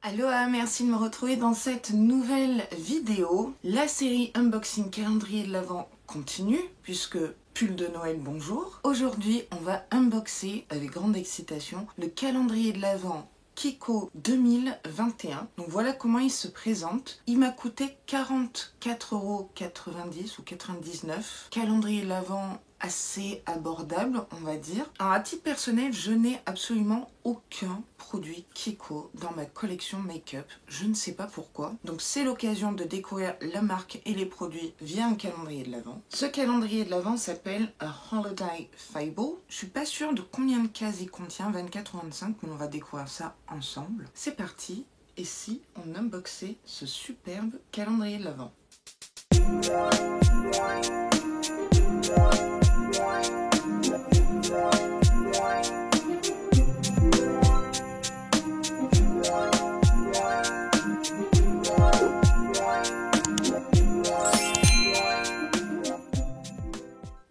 Aloha, merci de me retrouver dans cette nouvelle vidéo. La série Unboxing Calendrier de l'Avent continue, puisque pull de Noël, bonjour. Aujourd'hui, on va unboxer avec grande excitation le calendrier de l'Avent Kiko 2021. Donc voilà comment il se présente. Il m'a coûté 44,90 € ou 99 €. Calendrier de l'Avent assez abordable, on va dire. Alors à titre personnel, je n'ai absolument aucun produit Kiko dans ma collection make-up. Je ne sais pas pourquoi. Donc c'est l'occasion de découvrir la marque et les produits via un calendrier de l'Avent. Ce calendrier de l'Avent s'appelle A Holiday Fable. Je suis pas sûre de combien de cases il contient, 24 ou 25, mais on va découvrir ça ensemble. C'est parti. Et si on unboxait ce superbe calendrier de l'Avent?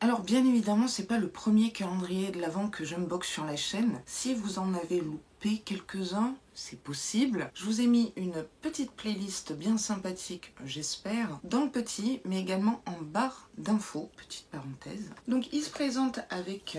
Alors bien évidemment, c'est pas le premier calendrier de l'Avent que j'unbox sur la chaîne. Si vous en avez loupé quelques-uns, c'est possible. Je vous ai mis une petite playlist bien sympathique, j'espère, dans le petit, mais également en barre d'infos, petite parenthèse. Donc il se présente avec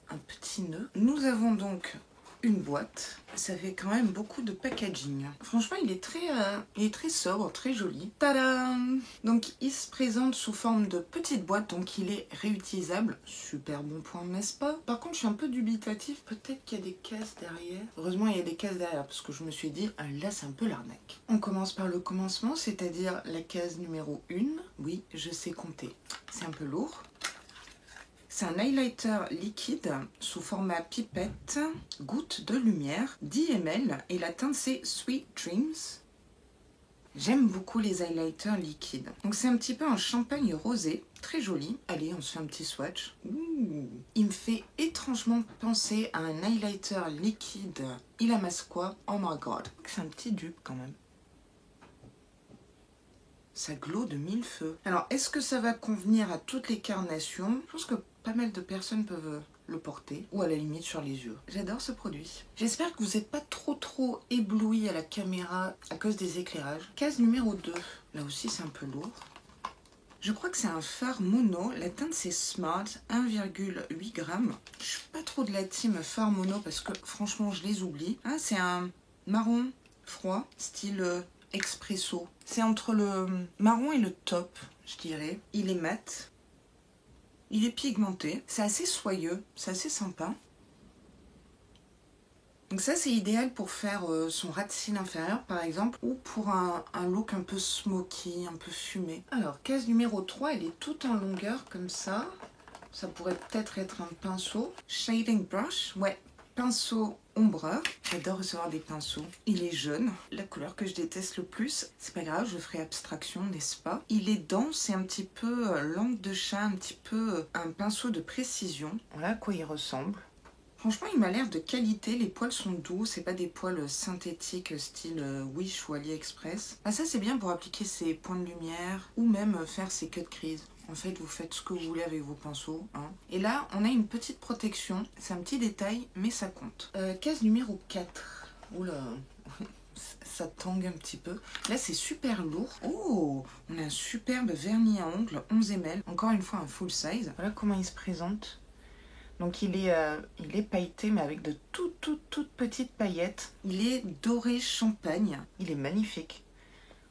un petit nœud. Nous avons donc une boîte. Ça fait quand même beaucoup de packaging. Franchement, il est très sobre, très joli. Tadam! Donc, il se présente sous forme de petite boîte, donc il est réutilisable. Super bon point, n'est-ce pas? Par contre, je suis un peu dubitatif. Peut-être qu'il y a des cases derrière. Heureusement, il y a des cases derrière, parce que je me suis dit, ah, là, c'est un peu l'arnaque. On commence par le commencement, c'est-à-dire la case numéro 1. Oui, je sais compter. C'est un peu lourd. C'est un highlighter liquide sous format pipette, goutte de lumière, 10 ml et la teinte c'est Sweet Dreams. J'aime beaucoup les highlighters liquides. Donc c'est un petit peu un champagne rosé, très joli. Allez, on se fait un petit swatch. Ouh. Il me fait étrangement penser à un highlighter liquide Illamasqua. Oh my god. C'est un petit dupe quand même. Ça glow de mille feux. Alors, est-ce que ça va convenir à toutes les carnations? Je pense que pas mal de personnes peuvent le porter, ou à la limite sur les yeux. J'adore ce produit. J'espère que vous n'êtes pas trop ébloui à la caméra à cause des éclairages. Case numéro 2. Là aussi, c'est un peu lourd. Je crois que c'est un fard mono. La teinte, c'est Smart, 1,8 g. Je suis pas trop de la team fard mono parce que franchement, je les oublie. Ah, c'est un marron froid, style expresso. C'est entre le marron et le taupe, je dirais. Il est mat. Il est pigmenté. C'est assez soyeux. C'est assez sympa. Donc ça, c'est idéal pour faire son ras de cils inférieur, par exemple, ou pour un look un peu smoky, un peu fumé. Alors, case numéro 3, elle est toute en longueur, comme ça. Ça pourrait peut-être être un pinceau. Shading brush, ouais. Pinceau ombreur. J'adore recevoir des pinceaux. Il est jaune, la couleur que je déteste le plus. C'est pas grave, je ferai abstraction, n'est-ce pas? Il est dense, c'est un petit peu langue de chat, un petit peu un pinceau de précision. Voilà à quoi il ressemble. Franchement, il m'a l'air de qualité. Les poils sont doux, c'est pas des poils synthétiques style Wish ou AliExpress. Ah, ça, c'est bien pour appliquer ses points de lumière ou même faire ses cut crease. En fait, vous faites ce que vous voulez avec vos pinceaux. Hein. Et là, on a une petite protection. C'est un petit détail, mais ça compte. Case numéro 4. Oula, ça tangue un petit peu. Là, c'est super lourd. Oh, on a un superbe vernis à ongles, 11 ml. Encore une fois, un full size. Voilà comment il se présente. Donc il est pailleté mais avec de toutes petites paillettes. Il est doré champagne. Il est magnifique.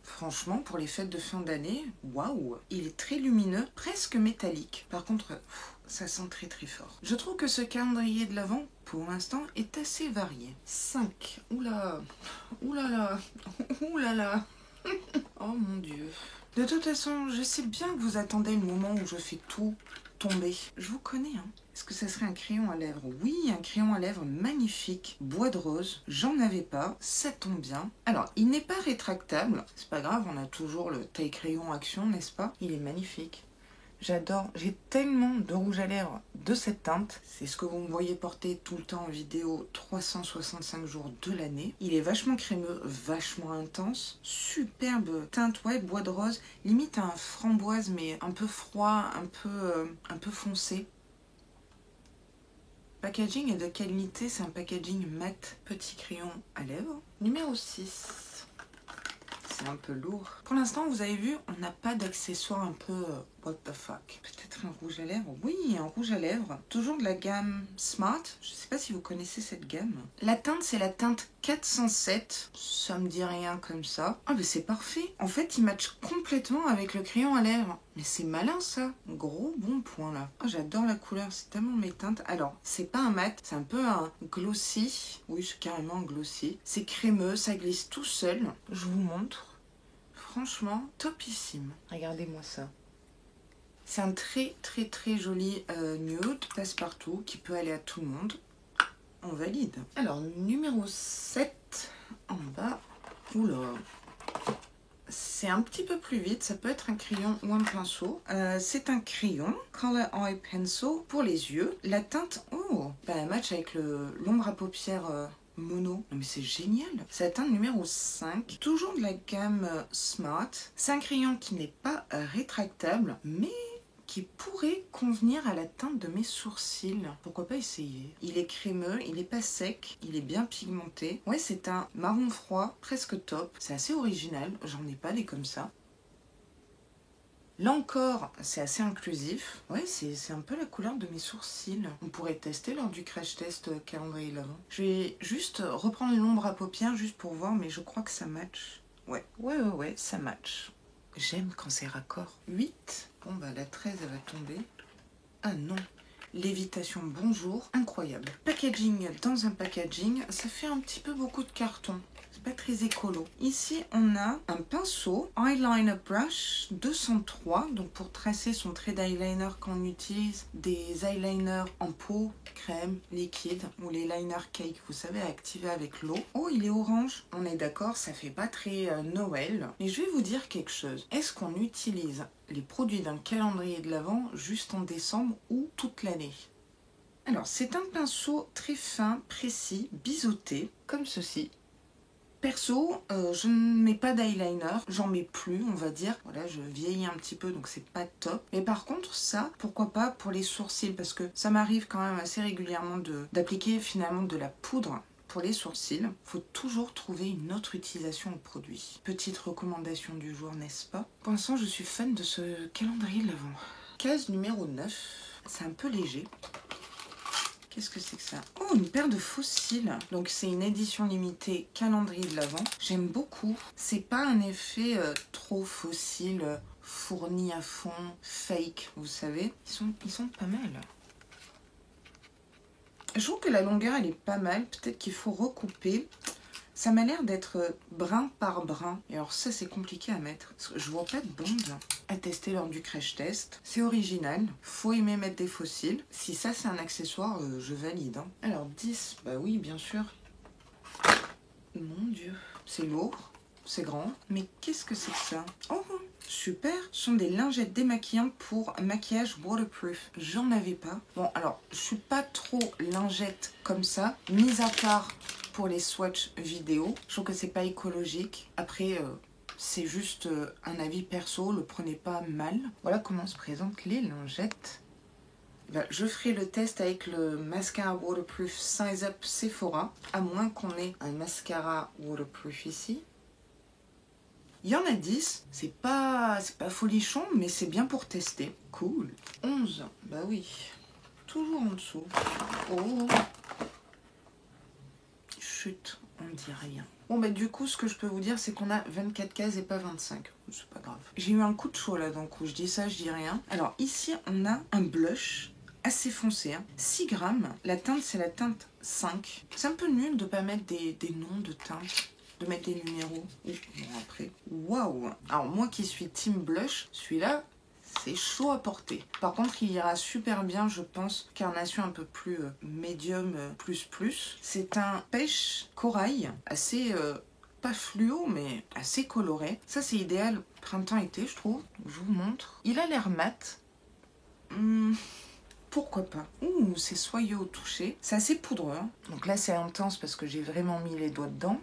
Franchement, pour les fêtes de fin d'année, waouh! Il est très lumineux, presque métallique. Par contre, ça sent très fort. Je trouve que ce calendrier de l'Avent, pour l'instant, est assez varié. 5. Oula! Oulala! Oulala! Oh mon Dieu! De toute façon, je sais bien que vous attendez le moment où je fais tout tomber. Je vous connais, hein. Est-ce que ça serait un crayon à lèvres? Oui, un crayon à lèvres magnifique, bois de rose. J'en avais pas, ça tombe bien. Alors, il n'est pas rétractable. C'est pas grave, on a toujours le taille-crayon action, n'est-ce pas? Il est magnifique. J'adore. J'ai tellement de rouge à lèvres de cette teinte. C'est ce que vous me voyez porter tout le temps en vidéo 365 jours de l'année. Il est vachement crémeux, vachement intense. Superbe teinte, ouais, bois de rose. Limite un framboise, mais un peu froid, un peu foncé. Packaging est de qualité, c'est un packaging mat, petit crayon à lèvres. Numéro 6. c'est un peu lourd. Pour l'instant, vous avez vu, on n'a pas d'accessoires un peu what the fuck. Peut-être un rouge à lèvres. Oui, un rouge à lèvres. Toujours de la gamme Smart. Je sais pas si vous connaissez cette gamme. La teinte, c'est la teinte 407. Ça me dit rien comme ça. Ah, mais c'est parfait. En fait, il match complètement avec le crayon à lèvres. Mais c'est malin, ça. Gros bon point, là. Oh, j'adore la couleur. C'est tellement mes teintes. Alors, c'est pas un mat. C'est un peu un glossy. Oui, c'est carrément un glossy. C'est crémeux. Ça glisse tout seul. Je vous montre. Franchement, topissime. Regardez-moi ça. C'est un très très très joli nude passe-partout qui peut aller à tout le monde. On valide. Alors, numéro 7 en bas. Oula. C'est un petit peu plus vite. Ça peut être un crayon ou un pinceau. C'est un crayon Color Eye Pencil pour les yeux. La teinte, oh, bah, elle match avec l'ombre à paupières mono. Non mais c'est génial. C'est la teinte numéro 5. Toujours de la gamme Smart. C'est un crayon qui n'est pas rétractable, mais qui pourrait convenir à la teinte de mes sourcils. Pourquoi pas essayer? Il est crémeux, il est pas sec, il est bien pigmenté. Ouais, c'est un marron froid, presque top. C'est assez original, j'en ai pas des comme ça. Là encore, c'est assez inclusif. Ouais, c'est un peu la couleur de mes sourcils. On pourrait tester lors du crash test calendrier de l'Avent. Je vais juste reprendre l'ombre à paupières juste pour voir, mais je crois que ça match. Ouais, ça match. J'aime quand c'est raccord. 8. Bon, bah la 13, elle va tomber. Ah non. Lévitation, bonjour. Incroyable. Packaging dans un packaging. Ça fait un petit peu beaucoup de carton. C'est pas très écolo. Ici, on a un pinceau Eyeliner Brush 203. Donc, pour tracer son trait d'eyeliner quand on utilise des eyeliners en peau, crème, liquide ou les liner cake, vous savez, activés avec l'eau. Oh, il est orange. On est d'accord, ça fait pas très Noël. Mais je vais vous dire quelque chose. Est-ce qu'on utilise les produits d'un calendrier de l'Avent juste en décembre ou toute l'année? Alors, c'est un pinceau très fin, précis, biseauté, comme ceci. Perso, je ne mets pas d'eyeliner, j'en mets plus, on va dire. Voilà, je vieillis un petit peu, donc c'est pas top. Mais par contre, ça, pourquoi pas pour les sourcils, parce que ça m'arrive quand même assez régulièrement d'appliquer finalement de la poudre pour les sourcils. Faut toujours trouver une autre utilisation au produit. Petite recommandation du jour, n'est-ce pas? Pour l'instant, je suis fan de ce calendrier de l'Avent. Case numéro 9, c'est un peu léger. Qu'est-ce que c'est que ça? Oh, une paire de faux cils. Donc, c'est une édition limitée calendrier de l'Avent. J'aime beaucoup. C'est pas un effet trop faux cils, fourni à fond, fake, vous savez. Ils sont pas mal. Je trouve que la longueur, elle est pas mal. Peut-être qu'il faut recouper. Ça m'a l'air d'être brin par brin. Et alors ça, c'est compliqué à mettre. Parce que je vois pas de bande à tester lors du crash test. C'est original. Faut aimer mettre des fossiles. Si ça, c'est un accessoire, je valide. Hein. Alors 10, bah oui, bien sûr. Mon Dieu. C'est lourd. C'est grand. Mais qu'est-ce que c'est que ça? Oh, super. Ce sont des lingettes démaquillantes pour maquillage waterproof. J'en avais pas. Bon, alors, je suis pas trop lingette comme ça. Mis à part pour les swatchs vidéo. Je trouve que c'est pas écologique. Après, c'est juste un avis perso. Le prenez pas mal. Voilà comment se présentent les lingettes. Ben, je ferai le test avec le mascara waterproof Size Up Sephora. À moins qu'on ait un mascara waterproof ici. Il y en a 10, c'est pas folichon, mais c'est bien pour tester. Cool. 11, bah oui, toujours en dessous. Oh, chut, on ne dit rien. Bon bah du coup, ce que je peux vous dire, c'est qu'on a 24 cases et pas 25. C'est pas grave. J'ai eu un coup de chaud là, donc où je dis ça, je dis rien. Alors ici, on a un blush assez foncé, hein. 6 grammes. La teinte, c'est la teinte 5. C'est un peu nul de pas mettre des noms de teintes. De mettre des numéros. Bon, après. Waouh! Alors, moi qui suis team blush, celui-là, c'est chaud à porter. Par contre, il ira super bien, je pense, carnation un peu plus médium, plus. C'est un pêche corail, assez, pas fluo, mais assez coloré. Ça, c'est idéal printemps-été, je trouve. Je vous montre. Il a l'air mat. Pourquoi pas? Ouh, c'est soyeux au toucher. C'est assez poudreux. Hein. Donc là, c'est intense parce que j'ai vraiment mis les doigts dedans.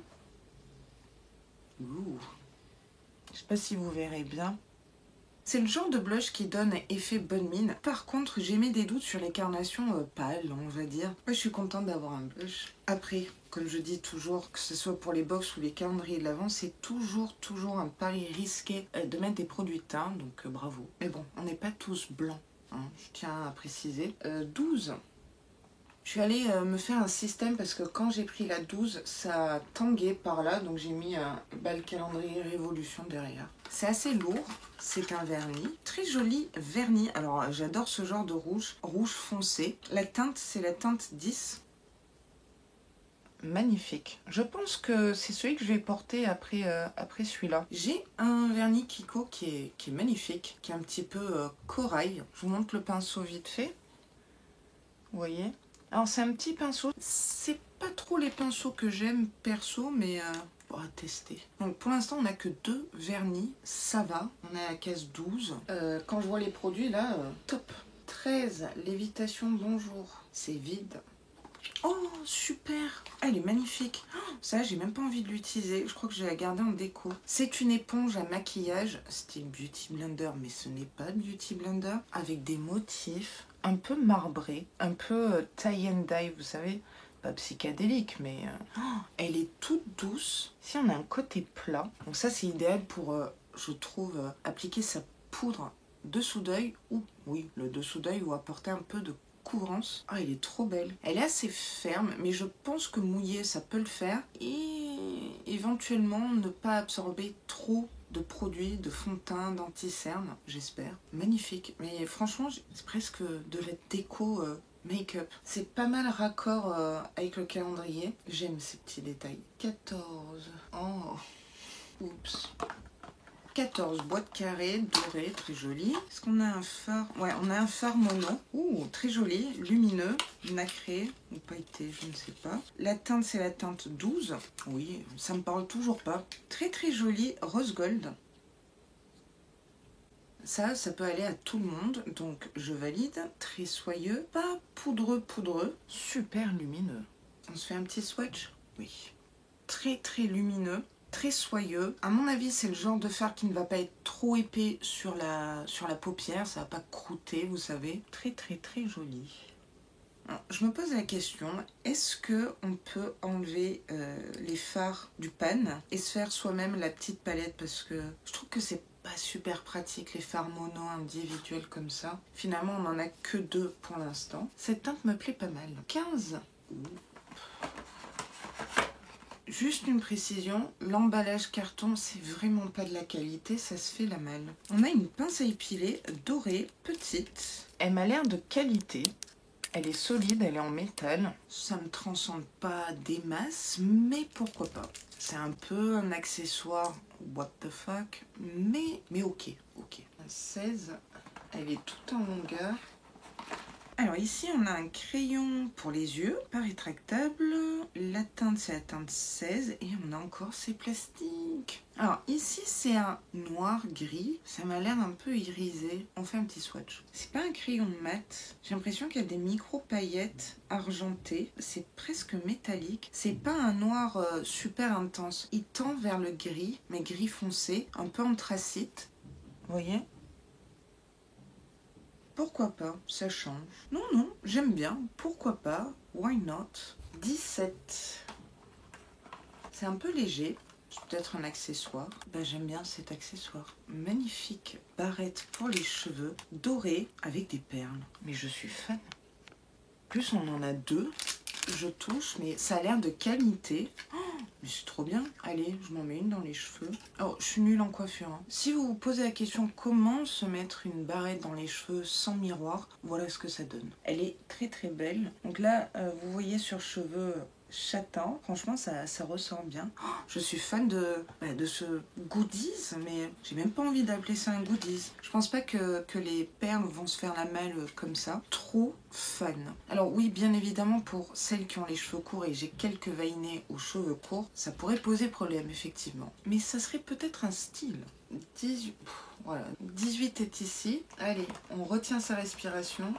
Ouh. Je sais pas si vous verrez bien. C'est le genre de blush qui donne effet bonne mine. Par contre, j'ai mis des doutes sur les carnations pâles, on va dire. Moi, je suis contente d'avoir un blush. Après, comme je dis toujours, que ce soit pour les box ou les calendriers de l'Avent, c'est toujours un pari risqué de mettre des produits teints, donc bravo. Mais bon, on n'est pas tous blancs, hein, je tiens à préciser. 12. Je suis allée me faire un système parce que quand j'ai pris la 12, ça tanguait par là, donc j'ai mis un bal calendrier Révolution derrière. C'est assez lourd, c'est un vernis, très joli vernis. Alors j'adore ce genre de rouge, rouge foncé. La teinte, c'est la teinte 10. Magnifique. Je pense que c'est celui que je vais porter après celui-là. J'ai un vernis Kiko qui est magnifique, qui est un petit peu corail. Je vous montre le pinceau vite fait. Vous voyez ? Alors c'est un petit pinceau. C'est pas trop les pinceaux que j'aime perso, mais on va tester. Donc pour l'instant on n'a que 2 vernis, ça va. On est à la case 12. Quand je vois les produits là, top. 13, lévitation bonjour. C'est vide. Oh, super! Elle est magnifique. Oh, ça, j'ai même pas envie de l'utiliser. Je crois que je vais la garder en déco. C'est une éponge à maquillage, style Beauty Blender, mais ce n'est pas Beauty Blender. Avec des motifs un peu marbrés, un peu tie and dye, vous savez. Pas psychédélique, mais elle est toute douce. Ici, on a un côté plat. Donc ça, c'est idéal pour, je trouve, appliquer sa poudre dessous d'œil ou, oui, le dessous d'œil ou apporter un peu de couvrance. Ah, elle est trop belle. Elle est assez ferme, mais je pense que mouiller, ça peut le faire. Et éventuellement, ne pas absorber trop de produits, de fond de teint, d'anti-cerne, j'espère. Magnifique. Mais franchement, c'est presque de la déco make-up. C'est pas mal raccord avec le calendrier. J'aime ces petits détails. 14. Oh. Oups. 14 boîtes carrées, dorées, très joli. Est-ce qu'on a un phare? Ouais, on a un phare mono. Ouh, très joli, lumineux, nacré ou pailleté, je ne sais pas. La teinte, c'est la teinte 12. Oui, ça me parle toujours pas. Très très joli, rose gold. Ça peut aller à tout le monde, donc je valide. Très soyeux, pas poudreux, super lumineux. On se fait un petit swatch? Oui. Très très lumineux. Très soyeux. À mon avis, c'est le genre de fard qui ne va pas être trop épais sur la paupière. Ça va pas croûter, vous savez. Très, très, très joli. Alors, je me pose la question, est-ce qu'on peut enlever les fards du pan et se faire soi-même la petite palette? Parce que je trouve que c'est pas super pratique, les fards mono individuels comme ça. Finalement, on n'en a que 2 pour l'instant. Cette teinte me plaît pas mal. 15. Juste une précision, l'emballage carton, c'est vraiment pas de la qualité, ça se fait la malle. On a une pince à épiler dorée, petite. Elle m'a l'air de qualité. Elle est solide, elle est en métal. Ça me transcende pas des masses, mais pourquoi pas. C'est un peu un accessoire, what the fuck, mais ok. 16, elle est toute en longueur. Alors ici, on a un crayon pour les yeux, pas rétractable. La teinte, c'est la teinte 16. Et on a encore ces plastiques. Alors ici, c'est un noir-gris. Ça m'a l'air un peu irisé. On fait un petit swatch. C'est pas un crayon mat. J'ai l'impression qu'il y a des micro-paillettes argentées. C'est presque métallique. C'est pas un noir super intense. Il tend vers le gris, mais gris foncé, un peu anthracite. Vous voyez ? Pourquoi pas, ça change. Non, j'aime bien. Pourquoi pas, why not. 17. C'est un peu léger. C'est peut-être un accessoire. J'aime bien cet accessoire. Magnifique barrette pour les cheveux, dorée avec des perles. Mais je suis fan. En plus, on en a 2. Je touche, mais ça a l'air de qualité. Oh, mais c'est trop bien. Allez, je m'en mets une dans les cheveux. Oh, je suis nulle en coiffure. Hein. Si vous vous posez la question comment se mettre une barrette dans les cheveux sans miroir, voilà ce que ça donne. Elle est très très belle. Donc là, vous voyez sur cheveux châtain. Franchement, ça ressort bien. Oh, je suis fan de ce goodies, mais j'ai même pas envie d'appeler ça un goodies. Je pense pas que les perles vont se faire la malle comme ça. Trop fan. Alors oui, bien évidemment, pour celles qui ont les cheveux courts et j'ai quelques veinés aux cheveux courts, ça pourrait poser problème, effectivement. Mais ça serait peut-être un style. 18, voilà. 18 est ici. Allez, on retient sa respiration.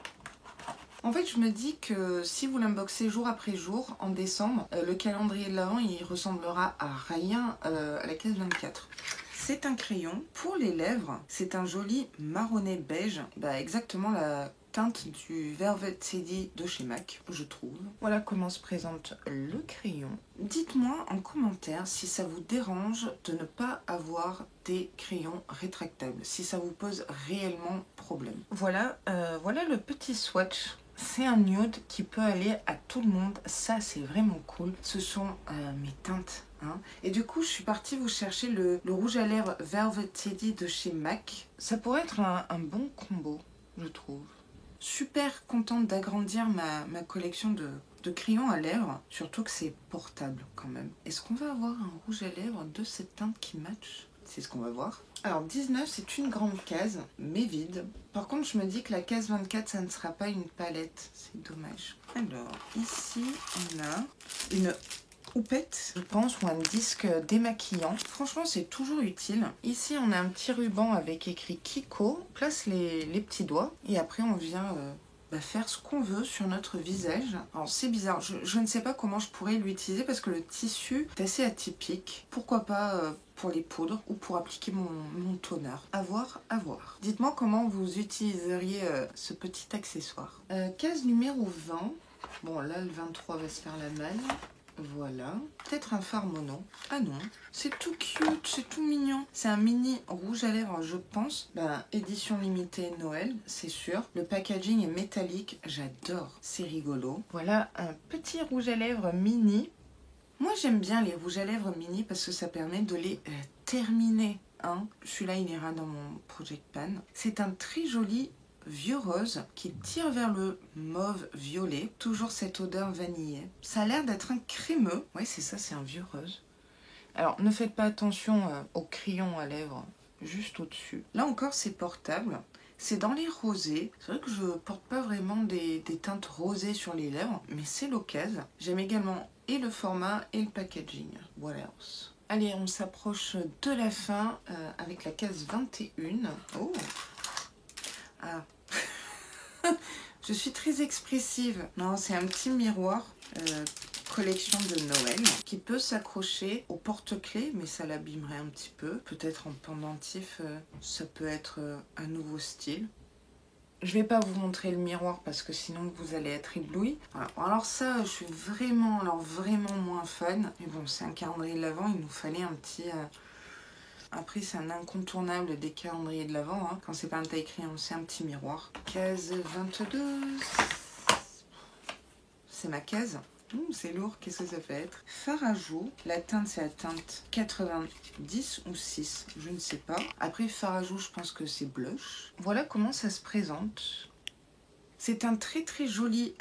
En fait, je me dis que si vous l'unboxez jour après jour, en décembre, le calendrier de l'Avent, il ressemblera à rien à la case 24. c'est un crayon pour les lèvres. C'est un joli marronné beige, exactement la teinte du Velvet Teddy de chez MAC, je trouve. Voilà comment se présente le crayon. Dites-moi en commentaire si ça vous dérange de ne pas avoir des crayons rétractables, si ça vous pose réellement problème. Voilà le petit swatch. C'est un nude qui peut aller à tout le monde, ça c'est vraiment cool. Ce sont mes teintes. Et du coup, je suis partie vous chercher le rouge à lèvres Velvet Teddy de chez MAC. Ça pourrait être un bon combo, je trouve. Super contente d'agrandir ma collection de crayons à lèvres, surtout que c'est portable quand même. Est-ce qu'on va avoir un rouge à lèvres de cette teinte qui match? C'est ce qu'on va voir. Alors 19, c'est une grande case, mais vide. Par contre, je me dis que la case 24, ça ne sera pas une palette. C'est dommage. Alors, ici, on a une houppette, je pense, ou un disque démaquillant. Franchement, c'est toujours utile. Ici, on a un petit ruban avec écrit Kiko. On place les petits doigts et après, on vient faire ce qu'on veut sur notre visage. Alors, c'est bizarre. Je ne sais pas comment je pourrais l'utiliser parce que le tissu est assez atypique. Pourquoi pas pour les poudres ou pour appliquer mon toner. À voir, à voir. Dites-moi comment vous utiliseriez ce petit accessoire. Case numéro 20. Bon, là, le 23 va se faire la malle. Voilà, peut-être un fard mono. Ah non, c'est tout cute, c'est tout mignon. C'est un mini rouge à lèvres, je pense. Édition limitée Noël, c'est sûr. Le packaging est métallique, j'adore. C'est rigolo. Voilà un petit rouge à lèvres mini. Moi, j'aime bien les rouges à lèvres mini parce que ça permet de les terminer. Celui-là, il ira dans mon Project Pan. C'est un très joli vieux rose qui tire vers le mauve violet. Toujours cette odeur vanillée. Ça a l'air d'être un crémeux. Oui, c'est ça, c'est un vieux rose. Alors, ne faites pas attention au crayon à lèvres juste au-dessus. Là encore, c'est portable. C'est dans les rosés. C'est vrai que je porte pas vraiment des teintes rosées sur les lèvres, mais c'est l'occasion. J'aime également et le format et le packaging. What else? Allez, on s'approche de la fin avec la case 21. Oh! Ah, je suis très expressive. Non, c'est un petit miroir collection de Noël qui peut s'accrocher au porte-clés, mais ça l'abîmerait un petit peu. Peut-être en pendentif, ça peut être un nouveau style. Je vais pas vous montrer le miroir parce que sinon vous allez être ébloui. Voilà. Alors ça, je suis vraiment moins fan. Mais bon, c'est un calendrier de l'Avent, il nous fallait un petit... Après, c'est un incontournable des calendriers de l'Avent. Quand c'est pas un taille-crayon, c'est un petit miroir. Case 22. C'est ma case. C'est lourd, qu'est-ce que ça peut être? Fard à joues. La teinte, c'est la teinte 90 ou 6, je ne sais pas. Après, fard à joues, je pense que c'est blush. Voilà comment ça se présente. C'est un très joli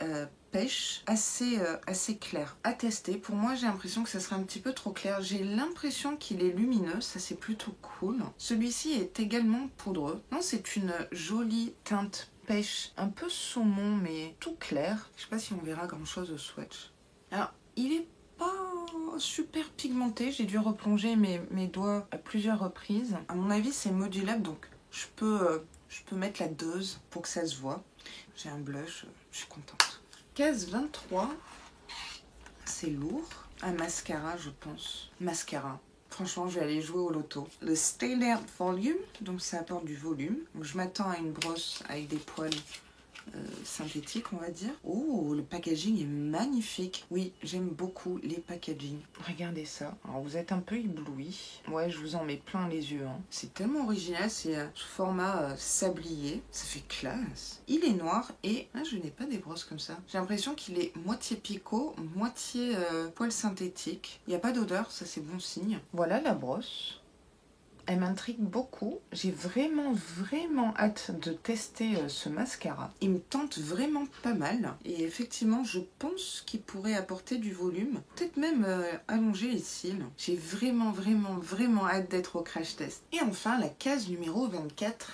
pêche, assez clair à tester. Pour moi, j'ai l'impression que ça serait un petit peu trop clair. J'ai l'impression qu'il est lumineux, ça c'est plutôt cool. Celui-ci est également poudreux. Non, c'est une jolie teinte pêche, un peu saumon, mais tout clair. Je sais pas si on verra grand-chose au swatch. Alors, il est pas super pigmenté. J'ai dû replonger mes doigts à plusieurs reprises. À mon avis, c'est modulable, donc je peux mettre la dose pour que ça se voit. J'ai un blush, je suis contente. Case 23, c'est lourd. Un mascara, je pense. Mascara. Franchement, je vais aller jouer au loto. Le Stellar Volume, donc ça apporte du volume. Donc je m'attends à une brosse avec des poils synthétiques, on va dire. Oh, le packaging est magnifique. Oui, j'aime beaucoup les packaging. Regardez ça. Alors, vous êtes un peu ébloui. Ouais, je vous en mets plein les yeux. C'est tellement original. C'est sous format sablier. Ça fait classe. Il est noir et je n'ai pas des brosses comme ça. J'ai l'impression qu'il est moitié picot, moitié poil synthétique. Il n'y a pas d'odeur, ça c'est bon signe. Voilà la brosse. Elle m'intrigue beaucoup. J'ai vraiment hâte de tester ce mascara. Il me tente vraiment pas mal. Et effectivement, je pense qu'il pourrait apporter du volume. Peut-être même allonger les cils. J'ai vraiment hâte d'être au crash test. Et enfin, la case numéro 24.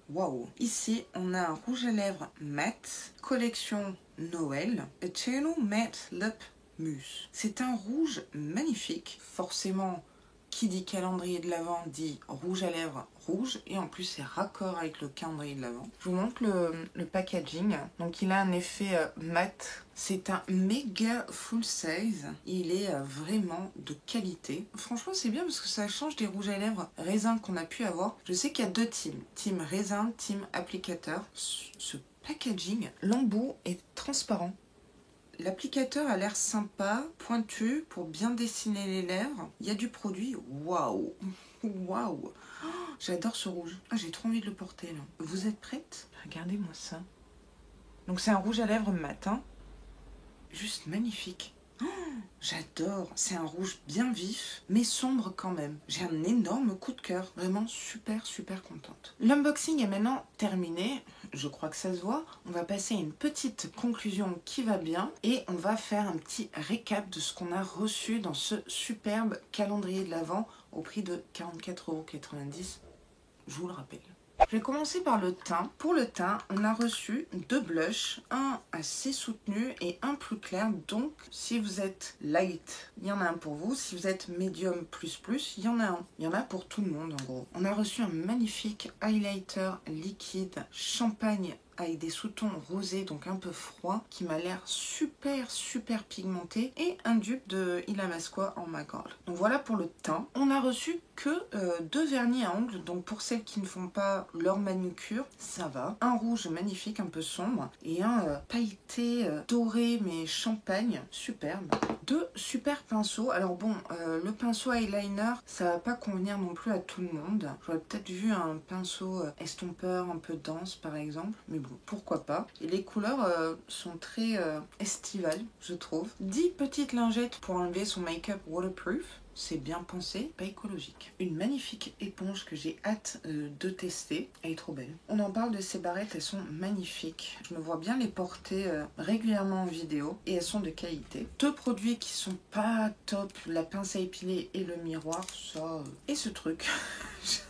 Waouh! Ici, on a un rouge à lèvres mat, collection Noël, Eternal Matte Lip Mousse. C'est un rouge magnifique, forcément qui dit calendrier de l'Avent dit rouge à lèvres rouge, et en plus c'est raccord avec le calendrier de l'Avent. Je vous montre le packaging. Donc il a un effet mat. C'est un méga full size. Il est vraiment de qualité. Franchement c'est bien parce que ça change des rouges à lèvres raisin qu'on a pu avoir. Je sais qu'il y a deux teams. Team raisin, team applicateur. Ce packaging, l'embout est transparent. L'applicateur a l'air sympa, pointu, pour bien dessiner les lèvres. Il y a du produit. Waouh! Waouh! J'adore ce rouge. Ah, j'ai trop envie de le porter là. Vous êtes prête? Regardez-moi ça. Donc c'est un rouge à lèvres mat, hein. Juste magnifique. Oh, j'adore. C'est un rouge bien vif, mais sombre quand même. J'ai un énorme coup de cœur. Vraiment super, super contente. L'unboxing est maintenant terminé. Je crois que ça se voit. On va passer à une petite conclusion qui va bien. Et on va faire un petit récap de ce qu'on a reçu dans ce superbe calendrier de l'Avent au prix de 44,90 €. Je vous le rappelle. Je vais commencer par le teint. Pour le teint, on a reçu deux blushs, un assez soutenu et un plus clair. Donc, si vous êtes light, il y en a un pour vous. Si vous êtes medium plus, il y en a un. Il y en a pour tout le monde en gros. On a reçu un magnifique highlighter liquide champagne avec des sous-tons rosés, donc un peu froid, qui m'a l'air super, super pigmenté, et un dupe de Illamasqua en Magol. Donc voilà pour le teint. On a reçu que deux vernis à ongles, donc pour celles qui ne font pas leur manucure, ça va. Un rouge magnifique, un peu sombre, et un pailleté doré mais champagne, superbe. Deux super pinceaux. Alors bon, le pinceau eyeliner, ça va pas convenir non plus à tout le monde. J'aurais peut-être vu un pinceau estompeur un peu dense par exemple, mais bon, pourquoi pas. Et les couleurs sont très estivales, je trouve. 10 petites lingettes pour enlever son make-up waterproof. C'est bien pensé, pas écologique. Une magnifique éponge que j'ai hâte de tester. Elle est trop belle. On en parle de ces barrettes, elles sont magnifiques. Je me vois bien les porter régulièrement en vidéo et elles sont de qualité. Deux produits qui sont pas top, la pince à épiler et le miroir, ça... Et ce truc,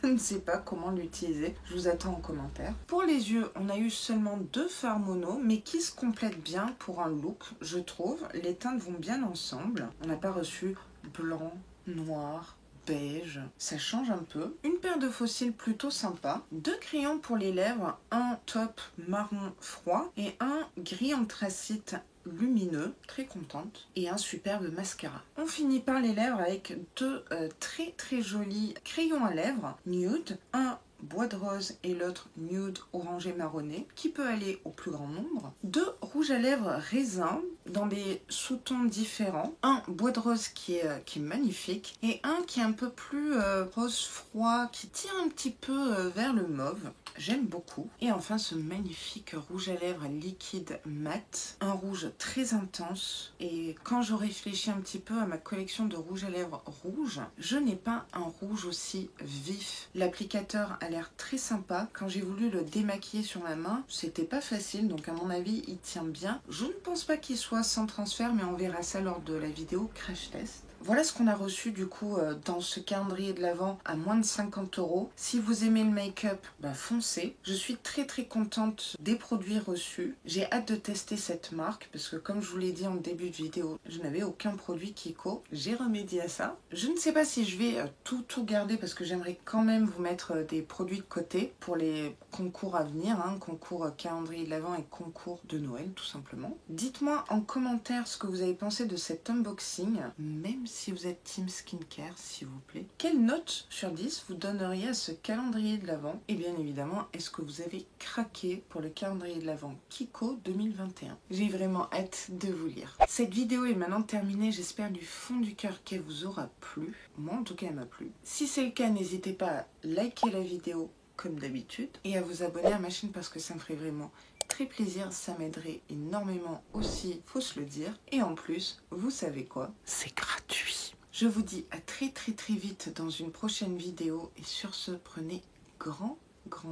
je ne sais pas comment l'utiliser. Je vous attends en commentaire. Pour les yeux, on a eu seulement deux fards mono, mais qui se complètent bien pour un look, je trouve. Les teintes vont bien ensemble. On n'a pas reçu blanc, noir, beige, ça change un peu. Une paire de faux cils plutôt sympa. Deux crayons pour les lèvres, un top marron froid et un gris anthracite lumineux, très contente, et un superbe mascara. On finit par les lèvres avec deux très très jolis crayons à lèvres nude, un bois de rose et l'autre nude orangé marronné, qui peut aller au plus grand nombre. Deux rouges à lèvres raisin dans des sous-tons différents. Un bois de rose qui est magnifique et un qui est un peu plus rose froid, qui tire un petit peu vers le mauve. J'aime beaucoup. Et enfin ce magnifique rouge à lèvres liquide mat. Un rouge très intense. Et quand je réfléchis un petit peu à ma collection de rouge à lèvres rouge, je n'ai pas un rouge aussi vif. L'applicateur a l'air très sympa. Quand j'ai voulu le démaquiller sur ma main, c'était pas facile. Donc à mon avis, il tient bien. Je ne pense pas qu'il soit sans transfert, mais on verra ça lors de la vidéo crash test. Voilà ce qu'on a reçu du coup dans ce calendrier de l'Avent à moins de 50 €. Si vous aimez le make-up, bah foncez. Je suis très très contente des produits reçus. J'ai hâte de tester cette marque parce que comme je vous l'ai dit en début de vidéo, je n'avais aucun produit Kiko. J'ai remédié à ça. Je ne sais pas si je vais tout garder parce que j'aimerais quand même vous mettre des produits de côté pour les concours à venir, hein, concours calendrier de l'Avent et concours de Noël tout simplement. Dites-moi en commentaire ce que vous avez pensé de cet unboxing, même si vous êtes team skincare s'il vous plaît. Quelle note sur 10 vous donneriez à ce calendrier de l'Avent? Et bien évidemment, est-ce que vous avez craqué pour le calendrier de l'Avent Kiko 2021? J'ai vraiment hâte de vous lire. Cette vidéo est maintenant terminée, j'espère du fond du cœur qu'elle vous aura plu. Moi en tout cas elle m'a plu. Si c'est le cas, n'hésitez pas à liker la vidéo comme d'habitude et à vous abonner à ma chaîne parce que ça me ferait vraiment très plaisir, ça m'aiderait énormément aussi, faut se le dire. Et en plus, vous savez quoi? C'est gratuit. Je vous dis à très vite dans une prochaine vidéo et sur ce, prenez grand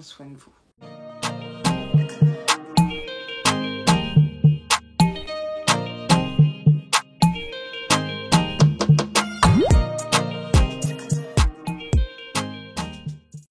soin de vous.